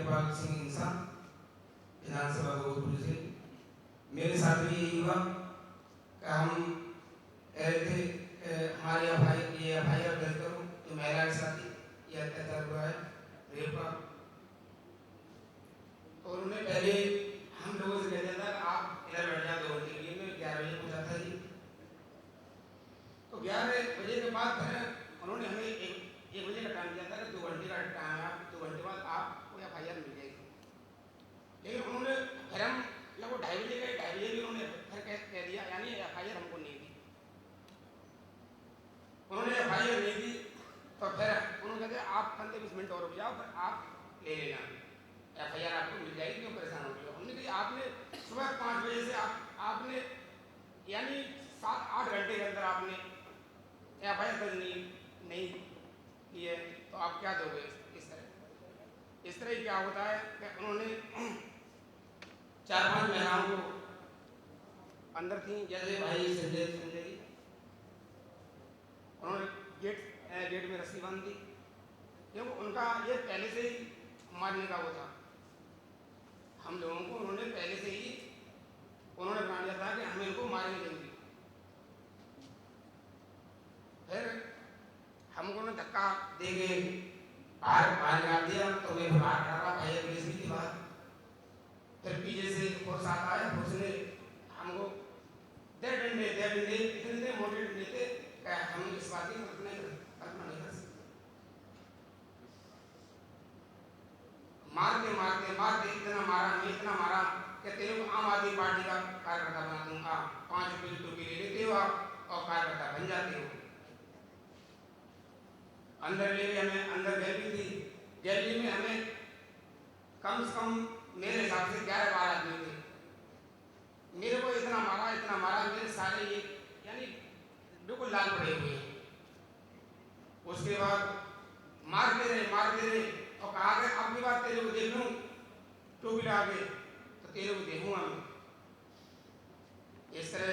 कृपाल सिंह इंसान विधानसभा गोरखपुर से। मेरे साथ भी यही हुआ कि हम थे हमारे एफआईआर दर्ज करो तो महिला के साथ ये अत्याचार हुआ है, रेप का। और उन्होंने पहले हम लोगों से कह दिया था कि आप इधर बैठ जाओ 2 घंटे के लिए। मैं 11 बजे पहुंचा था जी। तो 11 बजे के बाद फिर उन्होंने हमें एक बजे का टाइम दिया था कि 2 घंटे का टाइम है, 2 घंटे बाद आपको एफआईआर मिल जाएगी। लेकिन उन्होंने फिर हम लगभग 2:30 बजे गए, 2:30 बजे भी उन्होंने फिर कह दिया, यानी एफआईआर हमको नहीं दी। उन्होंने एफआईआर नहीं दी तो फिर उन्होंने कहा आप 15-20 मिनट और रुक जाओ, फिर आप ले लेना, एफआईआर आपको मिल जाएगी, क्यों परेशान हो रही हो। हमने कहा आपने सुबह 5 बजे से आपने यानी 7-8 घंटे के अंदर आपने एफआईआर दर्ज नहीं की है, तो आप क्या दोगे। इस तरह क्या होता है कि उन्होंने 4-5 महिलाओं को अंदर थी, जैसे भाई संजय जी, उन्होंने गेट में रस्सी बांध दी, क्योंकि उनका ये पहले से ही मारने का वो था। हम लोगों को उन्होंने पहले से ही उन्होंने बना दिया था कि हम इनको मारेंगे नहीं। फिर हमको उन्होंने धक्का दे के बाहर निकाल दिया, तो मैं बाहर डाला, भैया पुलिस भी थी बाहर। फिर पीछे से फोर्स आता है, फोर्स ने हमको दे डंडे इतने मोटे डंडे थे कि हम इस बात की कल्पना नहीं कर सकते। मारते इतना मारा कि तेरे को आम आदमी पार्टी का कार्यकर्ता बना दूंगा, 5 रुपये की टोपी ले लेते हो आप और कार्यकर्ता बन जाते हो। अंदर ले गए हमें, अंदर गैलरी थी, गैलरी में हमें कम से कम मेरे हिसाब से 11-12 आदमी थे। मेरे को इतना मारा, मेरे सारे ये यानी बिल्कुल लाल पड़े हुए हैं। उसके बाद मारते रहे और कहा कि अब की बात तेरे को देख लूँ टोपी लगा के, तो तेरे को देखूंगा मैं। इस तरह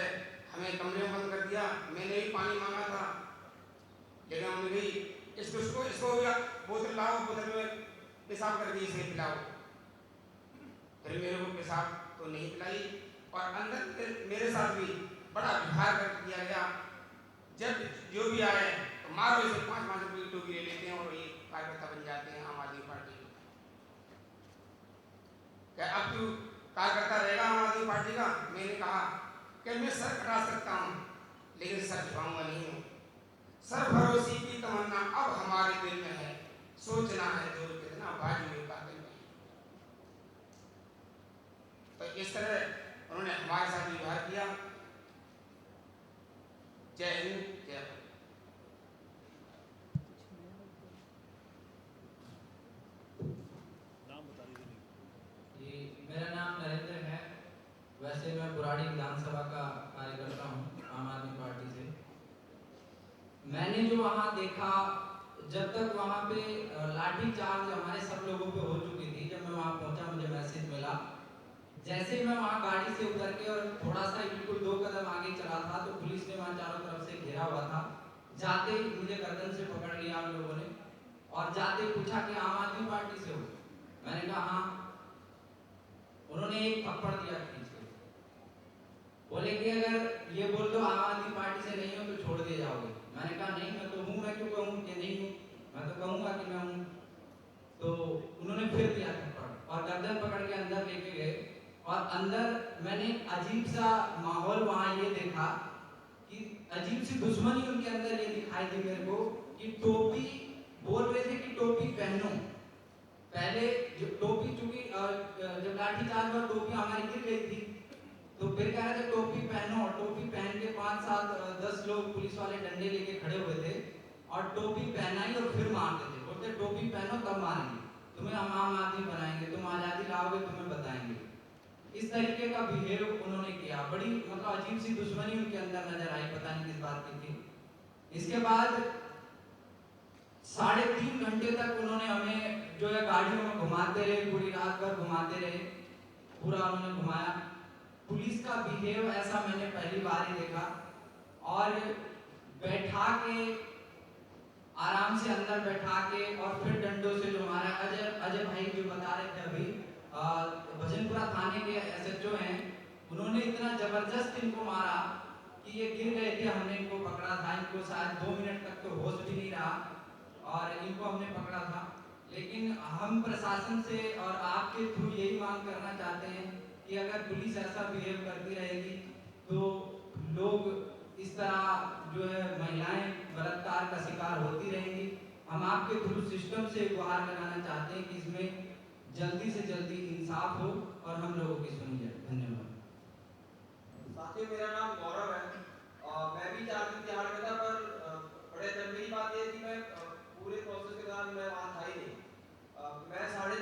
हमें कमरे में बंद कर दिया। मैंने भी पानी मांगा था, लेकिन हमने भी इसको बोतल लाओ, बोतल में पेशाब करके इसे पिलाओ। फिर मेरे को पेशाब तो नहीं पिलाई, और अंदर मेरे साथ भी बड़ा व्यवहार कर दिया गया। जब जो भी आए तो मारो इसे, 5-5 रुपये की टोपी ले लेते हैं और ये कार्यकर्ता बन जाते हैं आम आदमी पार्टी। क्या अब तू कार्यकर्ता रहेगा आम आदमी पार्टी का। मैंने कहा कि मैं सर कटा सकता हूँ, लेकिन सर झुकाऊंगा नहीं हूँ। सरफरोशी की तमन्ना अब हमारे दिल में है, सोचना है जोर कितना बाजू में बातें नहीं। तो इस तरह उन्होंने हमारे साथ व्यवहार किया। जय हिंद, जय भारत। मेरा नाम नरेंद्र है। वैसे मैं बुराड़ी विधानसभा का कार्यकर्ता हूँ आम आदमी पार्टी से। मैंने जो वहाँ देखा, जब तक वहाँ पे लाठी चार्ज हमारे सब लोगों पे हो चुकी थी, जब मैं वहाँ पहुँचा मुझे मैसेज मिला। जैसे ही मैं वहाँ गाड़ी से उतर के और थोड़ा सा बिल्कुल 2 कदम आगे चला था तो पुलिस ने वहाँ चारों तरफ से घेरा हुआ था। जाते ही मुझे गर्दन से पकड़ लिया हम लोगों ने और जाते पूछा कि आम आदमी पार्टी से हो। मैंने कहा हाँ। उन्होंने एक थप्पड़ दिया खींच के, बोले कि अगर ये बोल दो आम आदमी पार्टी से नहीं हो तो छोड़ दिए जाओगे। मैंने कहा नहीं, मैं तो हूँ, मैं क्यों कहूँ कि नहीं हूँ, मैं तो कहूँगा कि मैं हूँ। तो उन्होंने फिर दिया थप्पड़ और गर्दन पकड़ के अंदर लेके गए। और अंदर मैंने अजीब सा माहौल वहाँ ये देखा कि अजीब सी दुश्मनी उनके अंदर ये दिखाई दी मेरे को कि टोपी बोल रहे थे कि टोपी पहनो। पहले जो टोपी, चूंकि जब लाठी चार्ज हुआ टोपी हमारी गिर गई थी, तो फिर कह रहे थे टोपी पहनो। और टोपी पहन के 5-7-10 लोग पुलिस वाले डंडे लेके खड़े हुए थे और टोपी पहनाई और फिर मारते थे। बोलते टोपी पहनो तब मारेंगे, तुम्हें हम आम आदमी बनाएंगे, तुम आज़ादी लाओगे तुम्हें बताएंगे। इस तरीके का बिहेव उन्होंने किया। बड़ी मतलब अजीब सी दुश्मनी उनके अंदर नजर आई, पता नहीं किस बात की थी। इसके बाद 3.5 घंटे तक उन्होंने हमें जो है गाड़ियों में घुमाते रहे, पूरी रात भर घुमाते रहे, पूरा उन्होंने घुमाया। पुलिस का बिहेव ऐसा मैंने पहली बार ही देखा। और बैठा के आराम से अंदर बैठा के और फिर डंडों से जो हमारा अजय भाई जो बता रहे थे उन्होंने इतना जबरदस्त इनको मारा कि ये गिर गए थे। हमने इनको पकड़ा था, इनको शायद 2 मिनट तक तो होश भी नहीं रहा और इनको हमने पकड़ा था। लेकिन हम प्रशासन से और आपके थ्रू यही मांग करना चाहते हैं कि अगर पुलिस ऐसा बिहेव करती रहेगी तो लोग इस तरह जो है महिलाएं बलात्कार का शिकार होती रहेंगी। हम आपके थ्रू सिस्टम से गुहार लगाना चाहते हैं कि इसमें जल्दी से जल्दी इंसाफ हो और हम लोगों की सुनी जाए। धन्यवाद। साथियों, मेरा नाम गौरव है और मैं भी 4 दिन तिहाड़ में था, पर बड़े अचंभे की बात यह है कि मैं पूरे प्रोसेस के दौरान मैं वहाँ था ही नहीं। मैं साढ़े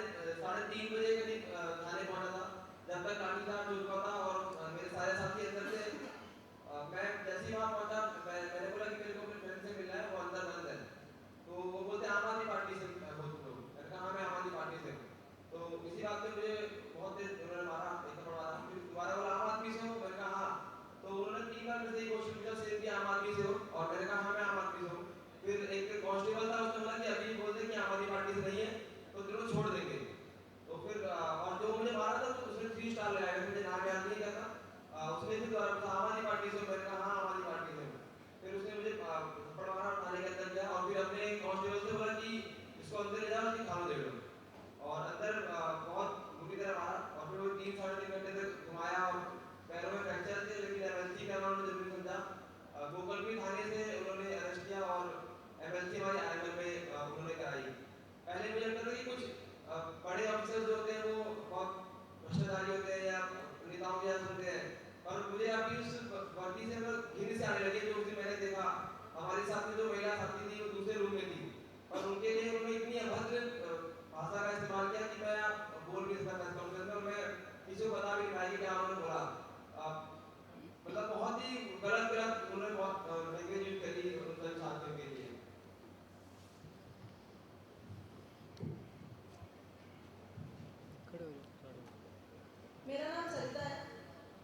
3 बजे करीब थाने पहुँचा था, जब तक काफी सारा हो चुका था और मेरे सारे साथी अंदर थे। मैं जैसे ही वहाँ पहुँचा, मैंने बोला कि मेरे को अपने फ्रेंड से मिलना है, वो अंदर बंद है। तो वो बोलते आम आदमी पार्टी से हो तुम लोग। मैंने कहा हाँ, मैं आम आदमी पार्टी से हूँ। तो इसी बात पे मुझे बहुत देर उन्होंने मारा, एक थप्पड़ मारा, फिर दोबारा बोला आम आदमी से हो। मैंने कहा हाँ। तो उन्होंने 3 बार मेरे से ये क्वेश्चन पूछा सेम कि आम आदमी से हो, और मैंने कहा हाँ, मैं आम आदमी से हूँ। फिर एक कांस्टेबल था, उसने बोला कि अभी बोल दे कि आम आदमी पार्टी से नहीं है तो तेरे को छोड़ देंगे। तो फिर और जो मुझे मारा था तो उसने 3 स्टार लगाया, मुझे नाम याद नहीं क्या था। उसने फिर दोबारा पूछा आम आदमी पार्टी से हो। मैंने कहा हाँ, आम आदमी पार्टी से हूँ। फिर उसने मुझे थप्पड़ मारा, थाने के अंदर गया और फिर अपने कांस्टेबल से बोला कि इसको अंदर ले जाओ, इसकी खाना दे दो। और अंदर बहुत बुरी तरह मारा और फिर वो 3-3.5 घंटे तक घुमाया और पैरों में फ्रैक्चर थे, लेकिन एमएलसी करना उन्होंने जरूरी समझा। गोकलपुर थाने से उन्होंने अरेस्ट किया और एमएलसी हमारी आईएमएल में उन्होंने कराई। पहले मुझे लगता था कि कुछ बड़े ऑफिसर्स जो होते हैं वो बहुत भ्रष्टाचारी होते हैं या नेताओं की सुनते हैं, पर मुझे अभी उस भर्ती से घिन से आने लगे। जो उस दिन मैंने देखा, हमारे साथ में जो महिला साथी थी वो दूसरे रूम में थी, पर उनके लिए उन्होंने इतनी अभद्र भाषा का इस्तेमाल किया कि मैं बोल भी नहीं सकता प्रेस कॉन्फ्रेंस में, और मैं किसी को बता भी नहीं पाया कि क्या उन्होंने बोला। मतलब बहुत ही गलत उन्होंने बहुत लैंग्वेज यूज करी उन सभी साथियों के लिए। मेरा नाम सरिता है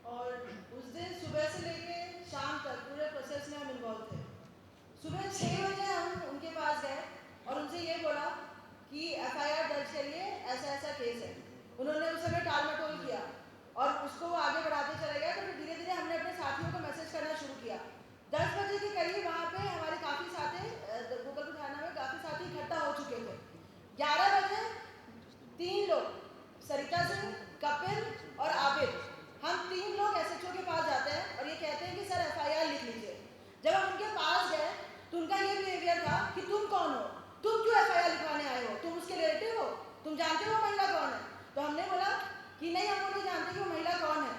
और उस दिन सुबह से लेके शाम तक पूरे प्रोसेस में हम इन्वॉल्व थे। सुबह 6 बजे हम उनके पास गए और उनसे ये बोला कि एफआईआर दर्ज करिए, ऐसा ऐसा केस है। उन्होंने उस समय टाल मटोल किया और उसको वो आगे बढ़ाते चले गए। तो फिर धीरे धीरे हमने अपने साथियों को मैसेज करना शुरू किया। 10 बजे के करीब वहाँ पे हमारे काफ़ी साथी गोकलपुर थाना में काफ़ी साथी इकट्ठा हो चुके थे। 11 बजे 3 लोग, सरिता सिंह, कपिल और आबिद, हम 3 लोग एसएचओ के पास जाते हैं और ये कहते हैं कि सर एफआईआर लिख लीजिए। जब हम उनके पास गए तो उनका ये बिहेवियर था कि तुम कौन हो, तुम क्यों एफआईआर लिखवाने आए हो, तुम उसके रिलेटिव हो, तुम जानते हो महिला कौन है। तो हमने बोला कि नहीं, हम नहीं जानते कि वो महिला कौन है,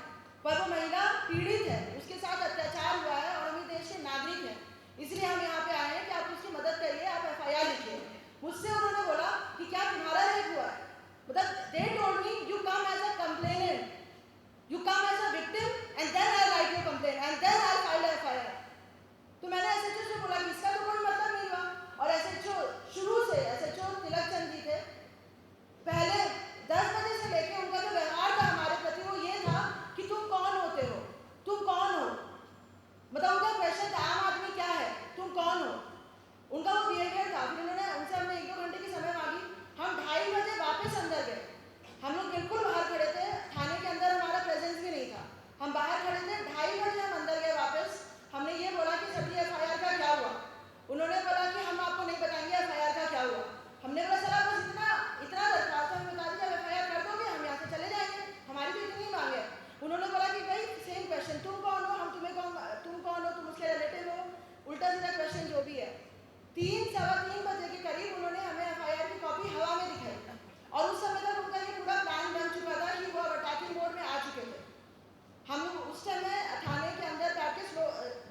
पर वो महिला पीड़ित है, उसके साथ अत्याचार हुआ है और हम इस देश के नागरिक हैं, इसलिए हम यहाँ पे आए हैं कि आप उसकी मदद करिए, आप एफआईआर लिखिए। मुझसे उन्होंने बोला कि क्या तुम्हारा रेप हुआ है। मतलब they told me you come as a complainant, you come as a victim and then I write your complaint and then I file a FIR। तो मैंने एसएचओ से बोला कि इसका तो कोई मतलब नहीं हुआ। और एसएचओ शुरू से, एसएचओ तिलक चंद जी थे, पहले 10 बजे से लेके उनका जो व्यवहार था हमारे प्रति वो ये था कि तुम कौन होते हो, तुम कौन हो। मतलब उनका क्वेश्चन था आम आदमी क्या है, तुम कौन हो, उनका वो बिहेवियर था। फिर उन्होंने उनसे हमने 1-2 घंटे की समय मांगी। हम 2:30 बजे वापस अंदर गए। हम लोग बिल्कुल बाहर खड़े थे, थाने के अंदर हमारा प्रेजेंस भी नहीं था, हम बाहर खड़े थे। 2:30 बजे हम अंदर गए वापस। हमने ये बोला कि सर एफआईआर का क्या हुआ। उन्होंने बोला कि हम आपको नहीं बताएंगे एफआईआर का क्या हुआ। हमने बोला सर आप बस इतना दरख्वास्त हमें बता दीजिए, जब एफआईआर कर दोगे हम यहाँ से चले जाएंगे, हमारी तो इतनी मांग है। उन्होंने बोला कि भाई सेम क्वेश्चन, तुम कौन हो, हम तुम कौन हो, तुम उसके रिलेटिव हो, उल्टा सीधा क्वेश्चन जो भी है। 3-3:15 बजे के करीब उन्होंने हमें एफआईआर की कॉपी हवा में दिखाई और उस समय तक उनका ये पूरा प्लान बन चुका था कि वो अटैकिंग मोड में आ चुके थे। हम उस समय थाने के अंदर बैठ के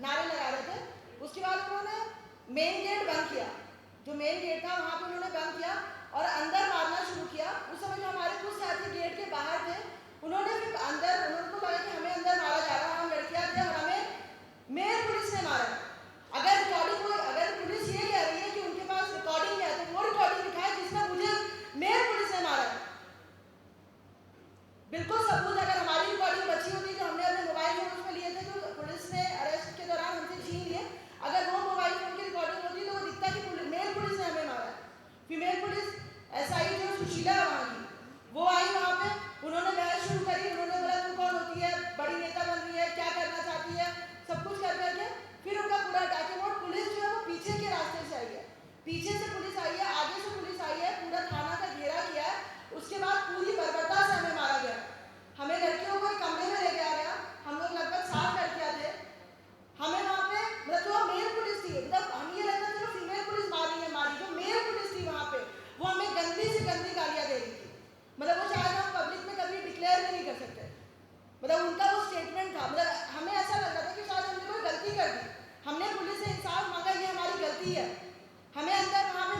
नारे लगा रहे थे। उसके बाद उन्होंने मेन गेट बंद किया, जो मेन गेट था वहाँ पे उन्होंने बंद किया और अंदर मारना शुरू किया। उस समय जो हमारे कुछ साथी गेट के बाहर थे उन्होंने फिर अंदर, उनको लगा कि हमें अंदर मारा जा रहा है, हम लड़कियाँ थे और हमें मेयर पुलिस ने मारा। अगर पुलिस ये कह रही है कि उनके पास रिकॉर्डिंग है तो वो रिकॉर्डिंग दिखाए जिसमें मुझे मेयर पुलिस ने मारा। बिल्कुल सबूत, अगर हमारी रिकॉर्डिंग बची होती जो हमने अपने मोबाइल फोन उसमें लिए थे, जो पुलिस ने अरेस्ट के दौरान हमसे छीन लिए, अगर वो मोबाइल फोन की रिकॉर्डिंग होती तो वो दिखता कि मेल पुलिस ने हमें मारा। फीमेल पुलिस एसआई जो सुशीला वहाँ की, वो आई वहाँ पे, उन्होंने बहस शुरू करी। उन्होंने बोला तू कौन होती है, बड़ी पीछे से पुलिस आई है, आगे से पुलिस आई है, पूरा थाना का घेरा किया है। उसके बाद पूरी बर्बरता से हमें मारा गया। हमें लड़कियों को एक कमरे में ले गया, हम लोग लगभग 7 लड़कियां थे। हमें वहाँ पे मतलब जो मेल पुलिस थी, मतलब हम ये लगता चलो फीमेल पुलिस मारी है, मारी, जो मेल पुलिस थी वहाँ पे वो हमें गंदी से गंदी गालियाँ दे रही थी। मतलब वो शायद हम पब्लिक में कभी डिक्लेयर भी नहीं कर सकते। मतलब उनका वो स्टेटमेंट था, मतलब हमें ऐसा लग रहा था कि शायद हमने कोई गलती कर दी। हमने पुलिस से इंसाफ मांगा, ये हमारी गलती है। हमें अंदर वहाँ पे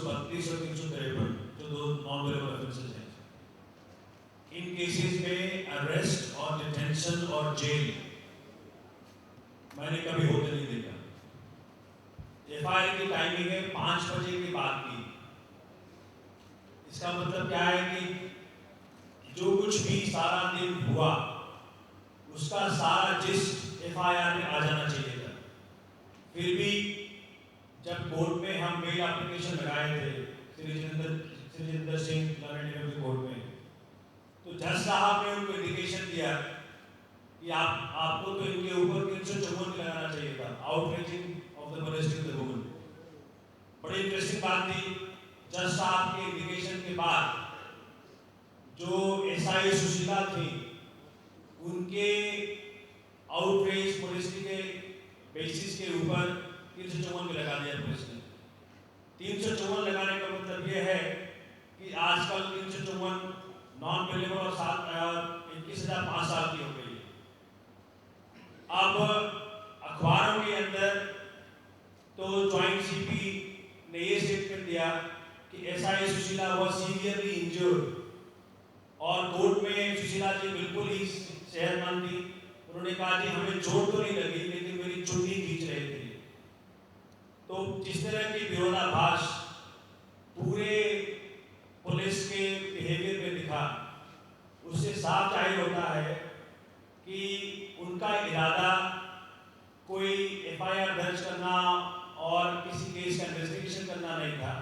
332 और 353 जो 2 नॉन वेलेबल ऑफेंसेस हैं, इन केसेस में अरेस्ट और डिटेंशन और जेल मैंने कभी होते नहीं देखा। एफआईआर की टाइमिंग है 5 बजे के बाद की। इसका मतलब क्या है कि जो कुछ भी सारा दिन हुआ उसका सारा जिस्ट एफआईआर में आ जाना चाहिए था। फिर भी जब कोर्ट में हम बेल एप्लीकेशन लगाए थे श्री सिंह कोर्ट में, तो जज साहब ने उनको इंडिकेशन दिया कि आपको तो इनके ऊपर 354 लगाना चाहिए था, आउटरीचिंग ऑफ द मॉलेस्टिंग द वुमन। बड़ी इंटरेस्टिंग बात थी, जज साहब के इंडिकेशन के बाद जो एसआई सुशीला थी उनके आउटरीच मॉलेस्टिंग के बेसिस के ऊपर 354 लगा दिया पुलिस ने। 354 लगाने का मतलब ये है कि आजकल 354 नॉन वेलेबल और इनकी सजा 5 साल की हो गई है। अब अखबारों के अंदर तो ज्वाइंट सीपी ने ये स्टेटमेंट दिया कि SI Sushila was severely injured, और कोर्ट में सुशीला जी बिल्कुल ही सेहतमंद थी। उन्होंने कहा कि हमें चोट तो नहीं लगी लेकिन मेरी चुन्नी खींच रहे थे। तो जिस तरह की विरोधाभास पूरे पुलिस के बिहेवियर में दिखा, उससे साफ जाहिर होता है कि उनका इरादा कोई एफआईआर दर्ज करना और किसी केस का इन्वेस्टिगेशन करना नहीं था।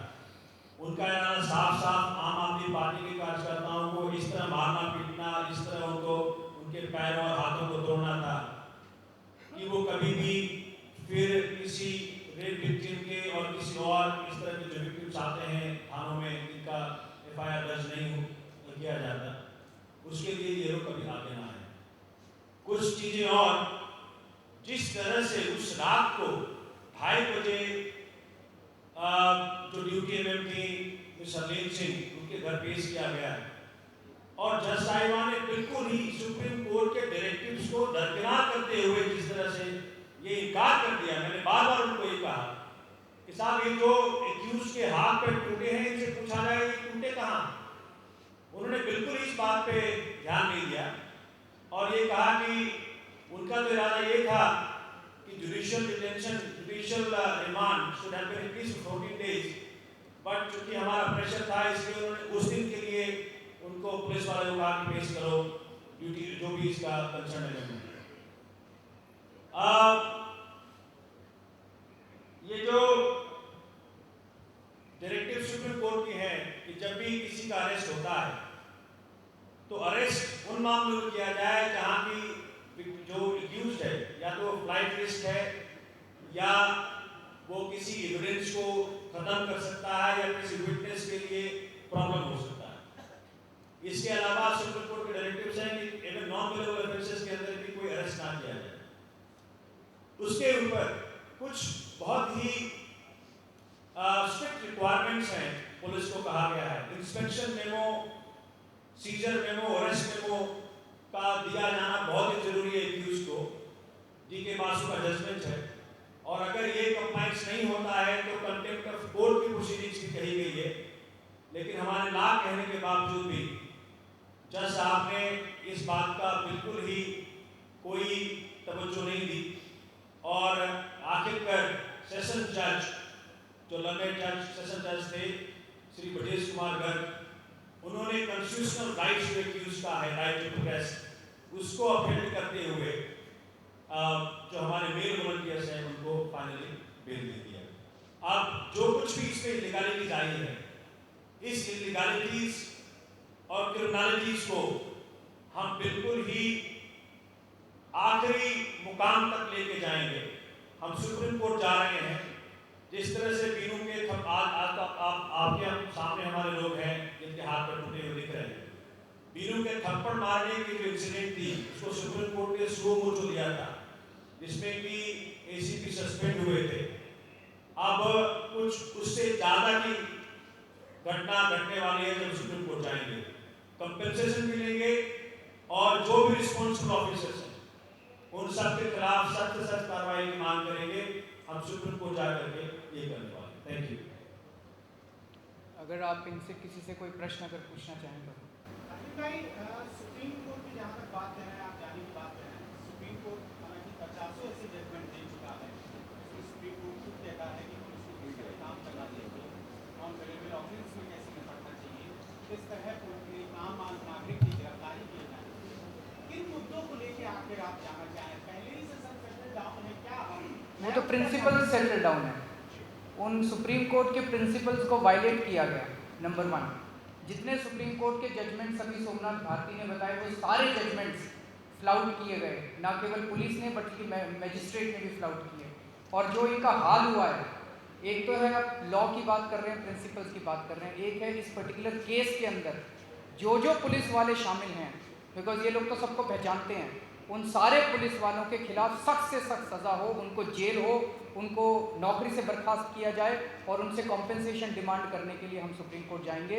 उनका इरादा साफ साफ आम आदमी पार्टी के कार्यकर्ताओं को इस तरह मारना पीटना, इस तरह उनको उनके पैरों और हाथों को तोड़ना था कि वो कभी भी फिर किसी रेप विक्टिम के और किसी और इस तरह के जो विक्टिम्स आते हैं थानों में जिनका एफआईआर दर्ज नहीं किया जाता, उसके लिए ये लोग कभी आगे ना आए। कुछ चीजें और, जिस तरह से उस रात को 2:30 बजे जो ड्यूटी एमएम थी सरलीन सिंह, उनके घर पेश किया गया और जज साहिबा ने बिल्कुल ही सुप्रीम कोर्ट के डायरेक्टिव्स को दरकिनार करते हुए जिस तरह से ये इनकार कर दिया। मैंने बार बार उनको ये कहा कि साहब ये जो एक्यूज के हाथ पे टूटे हैं इनसे पूछा जाए ये टूटे कहाँ। उन्होंने बिल्कुल इस बात पे ध्यान नहीं दिया और ये कहा कि उनका तो इरादा ये था कि judicial detention, judicial remand should have been at least 14 days, but चूंकि हमारा प्रेशर था इसलिए उन्होंने उस दिन के लिए उनको पुलिस वाले को कहा कि पेश करो ड्यूटी जो भी इसका कंसर्न है। ये जो डायरेक्टिव सुप्रीम कोर्ट की है कि जब भी किसी का अरेस्ट होता है तो अरेस्ट उन मामलों में किया जाए जहां की जो एक्यूज्ड है या तो फ्लाइट रिस्क है या वो किसी एविडेंस को खत्म कर सकता है या किसी विटनेस के लिए प्रॉब्लम हो सकता है। इसके अलावा सुप्रीम कोर्ट के डायरेक्टिव्स हैं कि इवन नॉन वेलेबल ऑफेंसेस के अंदर भी कोई अरेस्ट ना किया जाए। उसके ऊपर कुछ बहुत ही स्ट्रिक्ट रिक्वायरमेंट्स हैं, पुलिस को कहा गया है। Inspection memo, seizure memo, arrest memo का दिया जाना बहुत ही जरूरी है एक्यूज को, जिनके पास उसका जजमेंट है, और अगर ये कंप्लाइंस नहीं होता है तो कंटेम्प्ट ऑफ कोर्ट की प्रोसीडिंग्स भी कही गई है। लेकिन हमारे ना कहने के बावजूद भी जज साहब ने इस बात का बिल्कुल ही कोई तवज्जो नहीं दी और आखिरकार सेशन जज, जो लंबे जज सेशन जज थे श्री ब्रजेश कुमार गर्ग, उन्होंने कॉन्स्टिट्यूशनल राइट्स जो एक्यूज का है, राइट टू प्रोटेस्ट, उसको अफेंड करते हुए जो हमारे मेल वॉलंटियर्स हैं उनको फाइनली बेल दे दिया। अब जो कुछ भी इसमें इलीगैलिटीज आई है, इस इलीगैलिटीज और क्रिमिनलिटीज को हम बिल्कुल ही आखिरी मुकाम तक लेके जाएंगे। हम सुप्रीम कोर्ट जा रहे हैं। जिस तरह से बीनू के आज आपके सामने हमारे लोग हैं जिनके हाथ पर टूटे हुए दिख रहे हैं। बीनू के थप्पड़ मारने की जो इंसिडेंट थी उसको सुप्रीम कोर्ट ने स्लो मोचो दिया था, जिसमें कि एसीपी सस्पेंड हुए थे। अब कुछ उससे ज्यादा की घटना घटने वाली है जब सुप्रीम कोर्ट जाएंगे, कंपेंसेशन मिलेंगे और जो भी रिस्पॉन्सिबल ऑफिसर्स हैं उन सब के खिलाफ सख्त कार्रवाई की मांग करेंगे। हम सुप्रीम कोर्ट जाकर के ये करने वाले। Thank you. अगर आप इनसे किसी से कोई प्रश्न अगर पूछना चाहें तो। सुप्रीम कोर्ट की जहाँ तक बात करें, आप जाने की बात करें, सुप्रीम कोर्ट हालांकि 50 ऐसे जजमेंट दे चुका है। सुप्रीम कोर्ट खुद कहता है कि पुलिस को किस तरह काम करना चाहिए, नॉन वेरिएबल ऑफेंस में कैसे निपटना चाहिए, किस तरह आम नागरिक की गिरफ्तारी की जाए। किन मुद्दों को लेकर आखिर आप जाना चाहें? पहले ही से सब सेटल डाउन है क्या? वो तो प्रिंसिपल सेटल डाउन है। उन सुप्रीम कोर्ट के प्रिंसिपल्स को वायलेट किया गया। नंबर 1, जितने सुप्रीम कोर्ट के जजमेंट्स अभी सोमनाथ भारती ने बताए वो सारे जजमेंट्स फ्लाउट किए गए, ना केवल पुलिस ने बल्कि मैजिस्ट्रेट ने भी फ्लाउट किए। और जो इनका हाल हुआ है, एक तो है आप लॉ की बात कर रहे हैं, प्रिंसिपल्स की बात कर रहे हैं, एक है इस पर्टिकुलर केस के अंदर जो पुलिस वाले शामिल हैं, बिकॉज ये लोग तो सबको पहचानते हैं, उन सारे पुलिस वालों के खिलाफ सख्त से सख्त सज़ा हो, उनको जेल हो, उनको नौकरी से बर्खास्त किया जाए और उनसे कॉम्पेंसेशन डिमांड करने के लिए हम सुप्रीम कोर्ट जाएंगे।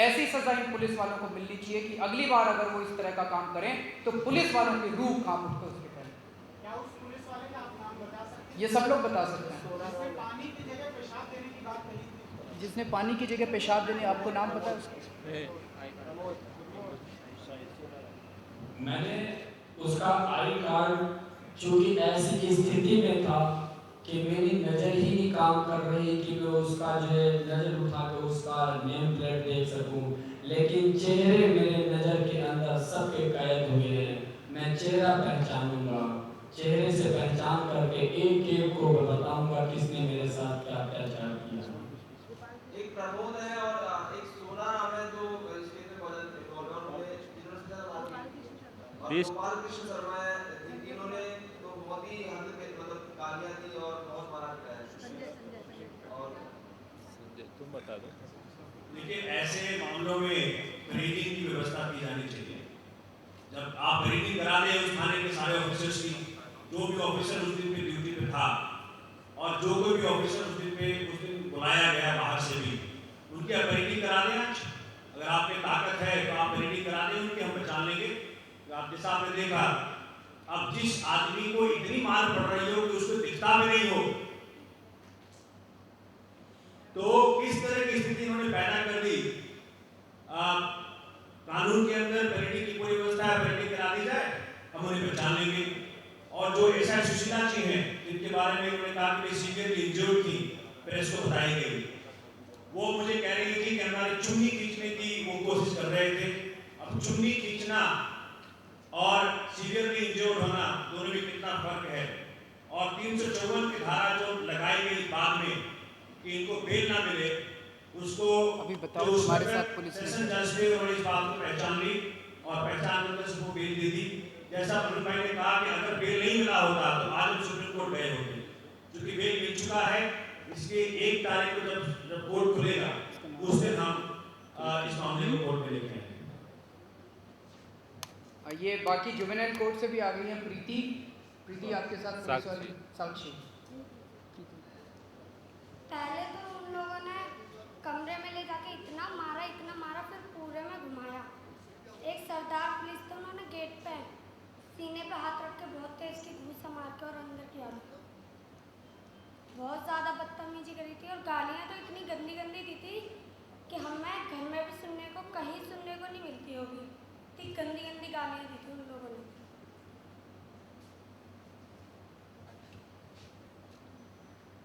ऐसी सज़ा इन पुलिस वालों को मिलनी चाहिए कि अगली बार अगर वो इस तरह का काम करें तो पुलिस वालों की रूह कांप उठे उसके पहले। क्या उस पुलिस वाले का आप नाम बता सकते हैं? ये सब लोग बता सकते हैं। जिसने पानी की जगह पेशाब देने की बात कही थी, जिसने पानी की जगह पेशाब देने, आपको नाम पता है उसका? मैंने उसका आई कार्ड, चूँकि ऐसी स्थिति में था कि मेरी नज़र ही नहीं काम कर रही कि मैं उसका जो है नज़र उठा के उसका नेम प्लेट देख सकूं, लेकिन चेहरे मेरे नज़र के अंदर सबके कैद हुए हैं। मैं चेहरा पहचानूंगा, चेहरे से पहचान करके एक एक को बताऊंगा किसने मेरे साथ क्या अत्याचार किया। एक प्रमोद है और एक सोना नाम है जो इस केस में बॉलीवुड में गोपाल कृष्ण शर्मा है। इन तीनों ने तो बहुत ही हद पे मतलब गालियां दी और बहुत मारा पिटाया। और तुम बता दो। देखिए, ऐसे मामलों में ट्रेनिंग की व्यवस्था की जानी चाहिए। जब आप ट्रेनिंग करा दें उस थाने के सारे ऑफिसर्स की, जो भी ऑफिसर उस दिन पे ड्यूटी पे था और जो कोई भी ऑफिसर उस दिन बुलाया गया बाहर से भी, उनकी आप ट्रेनिंग करा दें। अगर आप में ताकत है तो आप ट्रेनिंग करा दें उनकी, हम पहचान लेंगे। आप जैसा आपने देखा, अब जिस आदमी को इतनी मार पड़ रही हो कि उसको दिखता भी नहीं हो, तो किस तरह की स्थिति उन्होंने पैदा कर दी। कानून के अंदर पेनल्टी की कोई व्यवस्था है, पेनल्टी करा दी जाए, हम उन्हें पहचान लेंगे। और जो ऐसा सुशीला जी हैं जिनके बारे में उन्होंने कहा कि सीवियरली इंजर्ड थी, प्रेस को बताई गई, वो मुझे कह रही थी कि हमारे चुन्नी खींचने की वो कोशिश कर रहे थे। अब चुन्नी खींचना और सीवियरली इंजर्ड होना दोनों में कितना फर्क है। और 354 की धारा जो लगाई गई बाद में कि इनको बेल ना मिले, उसको अभी बताओ हमारे साथ पुलिस सेशन जज ने उन्होंने इस बात को पहचान ली और पहचान कर उसको बेल दे दी। जैसा प्रवीण भाई ने कहा कि अगर बेल नहीं मिला होता तो आज हम सुप्रीम कोर्ट गए होते। क्योंकि बेल मिल चुका है, इसके 1 तारीख को जब कोर्ट खुलेगा उस दिन हम इस मामले को कोर्ट में लेके आएंगे। ये बाकी जुवेनाइल कोर्ट से भी आ गई है प्रीति आपके साथ पुलिस वाली साक्षी। पहले तो उन लोगों ने कमरे में ले जाके इतना मारा, फिर पूरे में घुमाया। एक सरदार पुलिस तो उन्होंने गेट पे सीने पे हाथ रख के बहुत तेज की घूसा मार के और अंदर किया। बहुत ज़्यादा बदतमीजी करी थी और गालियाँ तो इतनी गंदी दी थी कि हमें घर में भी कहीं सुनने को नहीं मिलती होगी। इतनी गंदी गालियाँ दी थी उन लोगों ने।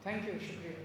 थैंक यू, शुक्रिया।